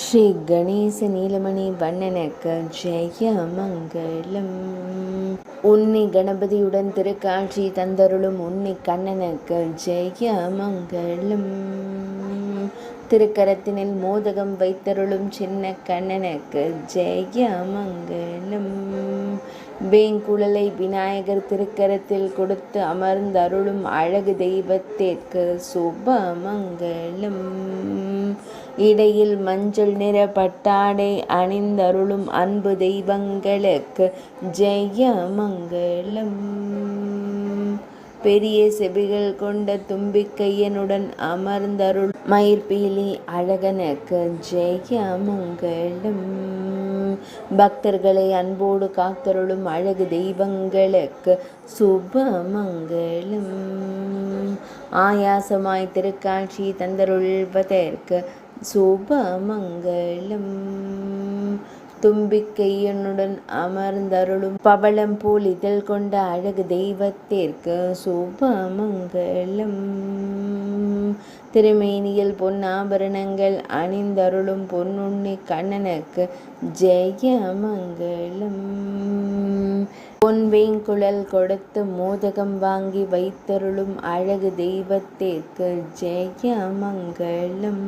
ஸ்ரீ கணேச நீலமணி வண்ணனுக்கு ஜெய மங்களம். உன்னி கணபதியுடன் திருக்காட்சி தந்தருளும் உன்னி கண்ணனுக்கு ஜெய மங்களம். திருக்கரத்தினில் மோதகம் வைத்தருளும் சின்ன கண்ணனுக்கு ஜெய மங்களம். வேங்குழலை விநாயகர் திருக்கரத்தில் கொடுத்து அமர்ந்தருளும் அழகு தெய்வத்திற்கு சுப மங்களம். இடையில் மஞ்சள் நிற பட்டாடை அணிந்தருளும் அன்பு தெய்வங்களுக்கு ஜெய மங்களம். பெரிய செவிகள் கொண்ட தும்பிக்கையனுடன் அமர்ந்தருள் மயிர்பீலி அழகனுக்கு ஜெய மங்களம். பக்தர்களை அன்போடு காத்தருளும் அழகு தெய்வங்களுக்கு சுப மங்களம். ஆயாசமாய் திருக்காட்சி தந்தருள்வதற்கு சுப மங்களம். தும்பிக்கையனுடன் அமர்ந்தருளும் பவளம் போல் இதழ் கொண்ட அழகு தெய்வத்திற்கு சுப மங்களம். திருமேனியில் பொன்னாபரணங்கள் அணிந்தருளும் பொன்னுண்ணி கண்ணனுக்கு ஜெய மங்களம். பொன்வேங்குழல் கொடுத்து மோதகம் வாங்கி வைத்தருளும் அழகு தெய்வத்திற்கு ஜெய மங்களம்.